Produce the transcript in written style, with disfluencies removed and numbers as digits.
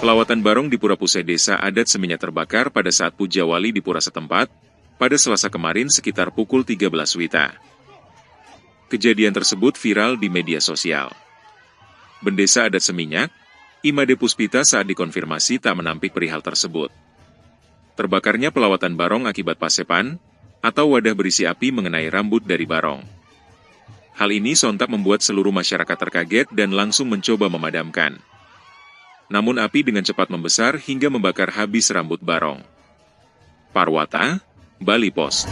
Pelawatan Barong di Pura Puseh Desa adat seminya terbakar pada saat puja wali di pura setempat, pada Selasa kemarin sekitar pukul 13 WITA. Kejadian tersebut viral di media sosial. Bendesa adat Seminyak, Imade Puspita saat dikonfirmasi tak menampik perihal tersebut. Terbakarnya pelawatan barong akibat pasepan, atau wadah berisi api mengenai rambut dari barong. Hal ini sontak membuat seluruh masyarakat terkaget dan langsung mencoba memadamkan. Namun api dengan cepat membesar hingga membakar habis rambut barong. Parwata, Bali Pos.